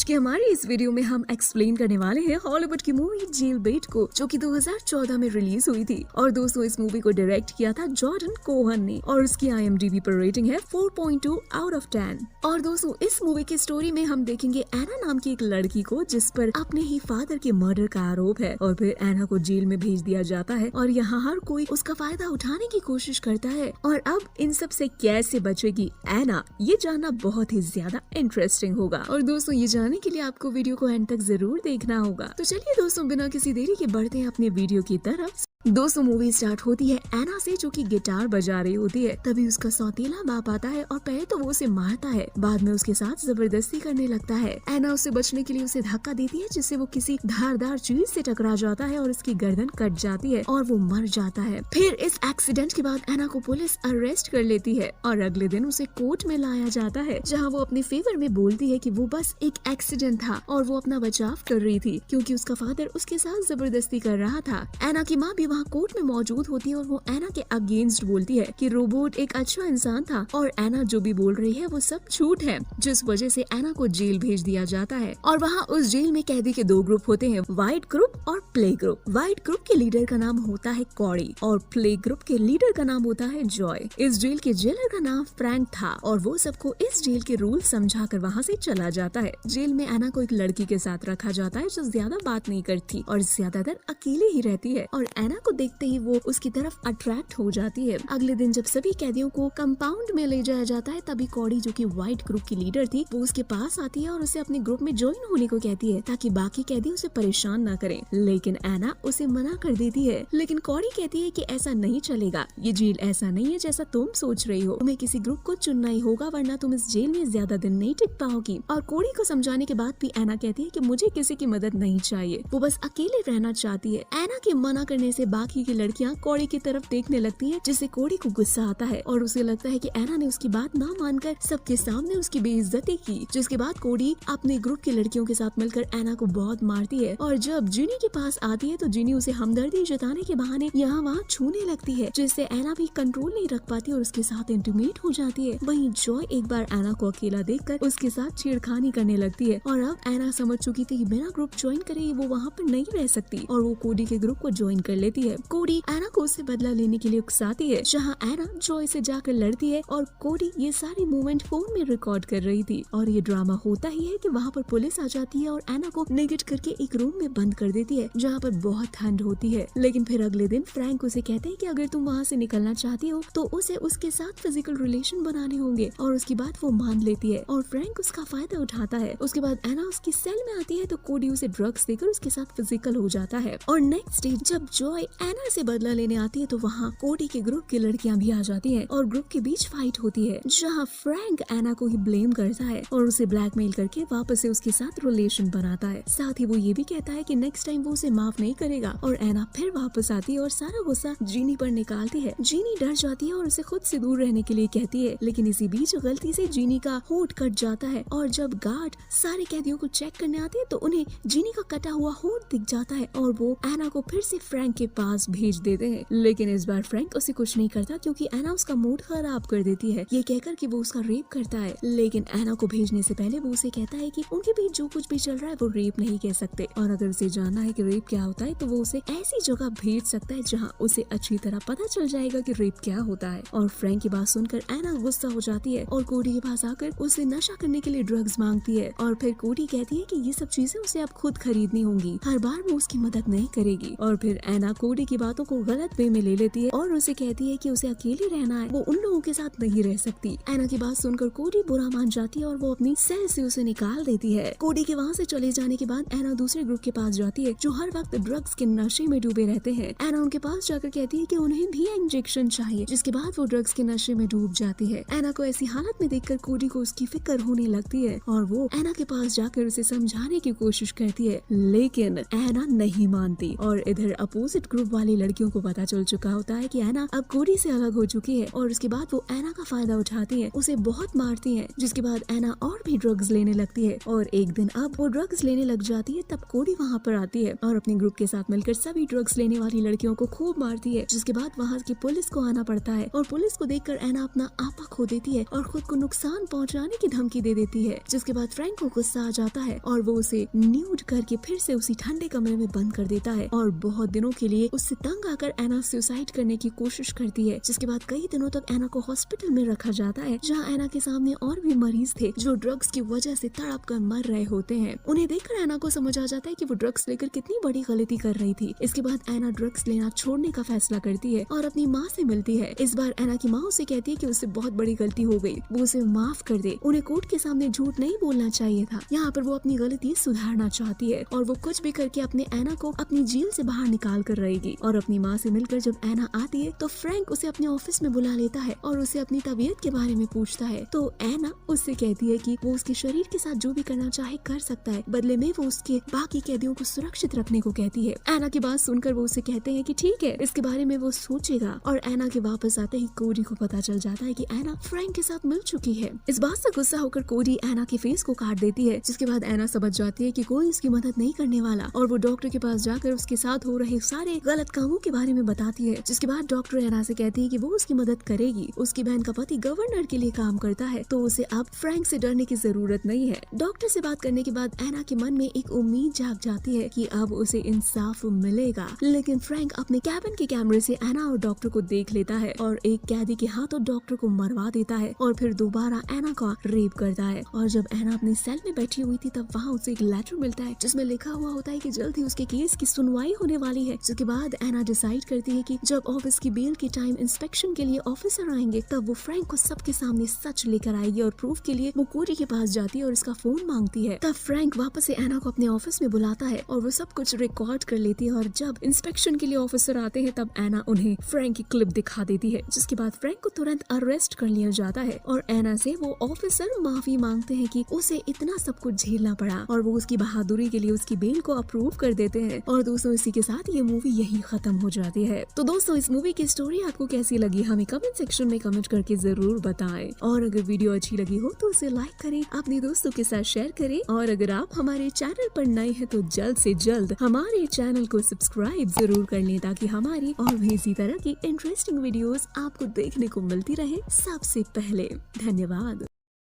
आज के हमारे इस वीडियो में हम एक्सप्लेन करने वाले हैं हॉलीवुड की मूवी जेल बेट को, जो कि 2014 में रिलीज हुई थी। और दोस्तों, इस मूवी को डायरेक्ट किया था जॉर्डन कोहन ने और उसकी IMDb पर रेटिंग है 4.2 आउट ऑफ 10। और दोस्तों, इस मूवी की स्टोरी में हम देखेंगे एना नाम की एक लड़की को, जिस पर अपने ही फादर के मर्डर का आरोप है। और फिर एना को जेल में भेज दिया जाता है और यहाँ हर कोई उसका फायदा उठाने की कोशिश करता है। और अब इन सब से कैसे बचेगी एना, ये जानना बहुत ही ज्यादा इंटरेस्टिंग होगा। और दोस्तों, ये जानने के लिए आपको वीडियो को एंड तक जरूर देखना होगा। तो चलिए दोस्तों, बिना किसी देरी के बढ़ते हैं अपने वीडियो की तरफ। दोस्तों, मूवी स्टार्ट होती है एना से, जो कि गिटार बजा रही होती है। तभी उसका सौतेला बाप आता है और पहले तो वो उसे मारता है, बाद में उसके साथ जबरदस्ती करने लगता है। एना उससे बचने के लिए उसे धक्का देती है, जिससे वो किसी धारदार चीज से टकरा जाता है और उसकी गर्दन कट जाती है और वो मर जाता है। फिर इस एक्सीडेंट के बाद एना को पुलिस अरेस्ट कर लेती है और अगले दिन उसे कोर्ट में लाया जाता है, जहाँ वो अपने फेवर में बोलती है कि वो बस एक एक्सीडेंट था और वो अपना बचाव कर रही थी, क्योंकि उसका फादर उसके साथ जबरदस्ती कर रहा था। एना की माँ भी वहाँ कोर्ट में मौजूद होती है और वो एना के अगेंस्ट बोलती है कि रोबोट एक अच्छा इंसान था और एना जो भी बोल रही है वो सब झूठ है, जिस वजह से एना को जेल भेज दिया जाता है। और वहाँ उस जेल में कैदी के दो ग्रुप होते हैं, व्हाइट ग्रुप और प्ले ग्रुप। व्हाइट ग्रुप के लीडर का नाम होता है कॉडी और प्ले ग्रुप के लीडर का नाम होता है जॉय। इस जेल के जेलर का नाम फ्रैंक था और वो सबको इस जेल के रूल समझा कर वहाँ से चला जाता है। जेल में एना को एक लड़की के साथ रखा जाता है, जो ज्यादा बात नहीं करती और ज्यादातर अकेले ही रहती है। और एना को देखते ही वो उसकी तरफ अट्रैक्ट हो जाती है। अगले दिन जब सभी कैदियों को कंपाउंड में ले जाया जाता है, तभी कॉडी, जो कि व्हाइट ग्रुप की लीडर थी, वो उसके पास आती है और उसे अपने ग्रुप में ज्वाइन होने को कहती है, ताकि बाकी कैदी उसे परेशान न करें। लेकिन एना उसे मना कर देती है। लेकिन कॉडी कहती है कि ऐसा नहीं चलेगा, ये जेल ऐसा नहीं है जैसा तुम सोच रही हो, तुम्हें किसी ग्रुप को चुनना ही होगा, वरना तुम इस जेल में ज्यादा दिन नहीं टिक पाओगी। और कॉडी को समझाने के बाद भी एना कहती है कि मुझे किसी की मदद नहीं चाहिए, वो बस अकेले रहना चाहती है। एना के मना करने से बाकी की लड़कियां कॉडी की तरफ देखने लगती हैं, जिससे कॉडी को गुस्सा आता है और उसे लगता है कि एना ने उसकी बात ना मानकर सबके सामने उसकी बेइज्जती की। जिसके बाद कॉडी अपने ग्रुप की लड़कियों के साथ मिलकर एना को बहुत मारती है। और जब जिनी के पास आती है तो जिनी उसे हमदर्दी जताने के बहाने यहाँ वहाँ छूने लगती है, जिससे एना भी कंट्रोल नहीं रख पाती और उसके साथ इंटीमेट हो जाती है। वहीं जॉय एक बार एना को अकेला देखकर उसके साथ छेड़खानी करने लगती है और अब एना समझ चुकी थी कि बिना ग्रुप ज्वाइन करे वो वहाँ पर नहीं रह सकती और वो कॉडी के ग्रुप को ज्वाइन कर लेती है। कॉडी एना को उससे बदला लेने के लिए उकसाती है, जहाँ एना जॉय से जाकर लड़ती है और कॉडी ये सारी मूवमेंट फोन में रिकॉर्ड कर रही थी। और ये ड्रामा होता ही है कि वहाँ पर पुलिस आ जाती है और एना को नेगेट करके एक रूम में बंद कर देती है, जहाँ पर बहुत ठंड होती है। लेकिन फिर अगले दिन फ्रैंक उसे कहते हैं कि अगर तुम वहाँ से निकलना चाहती हो तो उसे उसके साथ फिजिकल रिलेशन बनाने होंगे, और उसकी बात वो मान लेती है और फ्रैंक उसका फायदा उठाता है। उसके बाद एना उसकी सेल में आती है तो कॉडी उसे ड्रग्स देकर उसके साथ फिजिकल हो जाता है। और नेक्स्ट डे जब जॉय एना से बदला लेने आती है तो वहाँ कॉडी के ग्रुप की लड़कियां भी आ जाती हैं और ग्रुप के बीच फाइट होती है, जहाँ फ्रैंक एना को ही ब्लेम करता है और उसे ब्लैकमेल करके वापस से उसके साथ रिलेशन बनाता है। साथ ही वो ये भी कहता है कि नेक्स्ट टाइम वो उसे माफ नहीं करेगा। और एना फिर वापस आती है और सारा गुस्सा जीनी पर निकालती है। जीनी डर जाती है और उसे खुद से दूर रहने के लिए कहती है, लेकिन इसी बीच गलती से जीनी का होठ कट जाता है और जब गार्ड सारे कैदियों को चेक करने आते हैं तो उन्हें जीनी का कटा हुआ होठ दिख जाता है और वो एना को फिर से फ्रैंक के पास भेज देते हैं। लेकिन इस बार फ्रैंक उसे कुछ नहीं करता, क्योंकि एना उसका मूड खराब कर देती है, ये कहकर कि वो उसका रेप करता है। लेकिन एना को भेजने से पहले वो उसे कहता है कि उनके बीच जो कुछ भी चल रहा है वो रेप नहीं कह सकते, और अगर उसे जानना है कि रेप क्या होता है तो वो उसे ऐसी जगह भेज सकता है जहाँ उसे अच्छी तरह पता चल जाएगा कि रेप क्या होता है। और फ्रैंक की बात सुनकर एना गुस्सा हो जाती है और कॉडी के पास आकर उसे नशा करने के लिए ड्रग्स मांगती है। और फिर कॉडी कहती है कि ये सब चीजें उसे अब खुद खरीदनी होंगी, हर बार वो उसकी मदद नहीं करेगी। और फिर एना कॉडी की बातों को गलत वे में ले लेती है और उसे कहती है कि उसे अकेले रहना है, वो उन लोगों के साथ नहीं रह सकती। एना की बात सुनकर कॉडी बुरा मान जाती है और वो अपनी सेल से उसे निकाल देती है। कॉडी के वहाँ से चले जाने के बाद एना दूसरे ग्रुप के पास जाती है, जो हर वक्त ड्रग्स के नशे में डूबे रहते हैं। एना उनके पास जाकर कहती है कि उन्हें भी इंजेक्शन चाहिए, जिसके बाद वो ड्रग्स के नशे में डूब जाती है। एना को ऐसी हालत में देखकर कॉडी को उसकी फिक्र होने लगती है और वो एना के पास जाकर उसे समझाने की कोशिश करती है, लेकिन एना नहीं मानती। और इधर अपोजिट ग्रुप वाली लड़कियों को पता चल चुका होता है कि एना अब कोडी से अलग हो चुकी है और उसके बाद वो एना का फायदा उठाती है, उसे बहुत मारती है, जिसके बाद एना और भी ड्रग्स लेने लगती है और एक दिन अब वो ड्रग्स लेने लग जाती है। तब कोडी वहाँ पर आती है और अपने ग्रुप के साथ मिलकर सभी ड्रग्स लेने वाली लड़कियों को खूब मारती है, जिसके बाद वहाँ की पुलिस को आना पड़ता है और पुलिस को देखकर एना अपना आपा खो देती है और खुद को नुकसान पहुँचाने की धमकी दे देती है, जिसके बाद फ्रैंक को गुस्सा आ जाता है और वो उसे न्यूड करके फिर से उसी ठंडे कमरे में बंद कर देता है और बहुत दिनों के लिए उससे तंग आकर एना सुसाइड करने की कोशिश करती है, जिसके बाद कई दिनों तक एना को हॉस्पिटल में रखा जाता है, जहाँ एना के सामने और भी मरीज थे जो ड्रग्स की वजह से तड़प कर मर रहे होते हैं। उन्हें देखकर एना को समझ आ जाता है कि वो ड्रग्स लेकर कितनी बड़ी गलती कर रही थी। इसके बाद एना ड्रग्स लेना छोड़ने का फैसला करती है और अपनी माँ से मिलती है। इस बार एना की माँ उसे कहती है कि उससे बहुत बड़ी गलती हो गई, वो उसे माफ कर दे, उन्हें कोर्ट के सामने झूठ नहीं बोलना चाहिए था। यहाँ पर वो अपनी गलती सुधारना चाहती है और वो कुछ भी करके अपने एना को अपनी जेल से बाहर निकाल कर रहेगी। और अपनी माँ से मिलकर जब एना आती है तो फ्रैंक उसे अपने ऑफिस में बुला लेता है और उसे अपनी तबीयत के बारे में पूछता है। तो एना उससे कहती है कि वो उसके शरीर के साथ जो भी करना चाहे कर सकता है, बदले में वो उसके बाकी कैदियों को सुरक्षित रखने को कहती है। एना की बात सुनकर वो उसे कहते हैं कि ठीक है, इसके बारे में वो सोचेगा। और एना के वापस आते ही कोडी को पता चल जाता है कि एना फ्रैंक के साथ मिल चुकी है। इस बात से गुस्सा होकर कोडी एना के फेस को काट देती है, जिसके बाद एना समझ जाती है कि कोई इसकी मदद नहीं करने वाला और वो डॉक्टर के पास जाकर उसके साथ हो रहे सारे गलत कामों के बारे में बताती है, जिसके बाद डॉक्टर एना से कहती है कि वो उसकी मदद करेगी। उसकी बहन का पति गवर्नर के लिए काम करता है तो उसे अब फ्रैंक से डरने की जरूरत नहीं है। डॉक्टर से बात करने के बाद एना के मन में एक उम्मीद जाग जाती है कि अब उसे इंसाफ मिलेगा, लेकिन फ्रैंक अपने कैबिन के कैमरे से एना और डॉक्टर को देख लेता है और एक कैदी के हाथों डॉक्टर को मरवा देता है और फिर दोबारा एना का रेप करता है। और जब एना अपने सेल में बैठी हुई थी तब वहाँ उसे एक लेटर मिलता है जिसमें लिखा हुआ होता है कि जल्द ही उसके केस की सुनवाई होने वाली है। जिसके बाद एना डिसाइड करती है कि जब ऑफिस की बेल के टाइम इंस्पेक्शन के लिए ऑफिसर आएंगे तब वो फ्रैंक को सबके सामने सच लेकर आएगी और प्रूफ के लिए वो कोडी के पास जाती है और इसका फोन मांगती है। तब फ्रैंक वापस से एना को अपने ऑफिस में बुलाता है और वो सब कुछ रिकॉर्ड कर लेती है और जब इंस्पेक्शन के लिए ऑफिसर आते हैं तब एना उन्हें फ्रैंक की क्लिप दिखा देती है, जिसके बाद फ्रैंक को तुरंत अरेस्ट कर लिया जाता है और एना से वो ऑफिसर माफी मांगते हैं कि उसे इतना सब कुछ झेलना पड़ा और वो उसकी बहादुरी के लिए उसकी बेल को अप्रूव कर देते हैं। और दोस्तों इसी के साथ ये मूवी यही खत्म हो जाती है। तो दोस्तों इस मूवी की स्टोरी आपको कैसी लगी हमें कमेंट सेक्शन में कमेंट करके जरूर बताएं और अगर वीडियो अच्छी लगी हो तो उसे लाइक करें, अपने दोस्तों के साथ शेयर करें और अगर आप हमारे चैनल पर नए हैं तो जल्द से जल्द हमारे चैनल को सब्सक्राइब जरूर कर लें ताकि हमारी और भी इसी तरह की इंटरेस्टिंग वीडियोस आपको देखने को मिलती रहे सबसे पहले। धन्यवाद।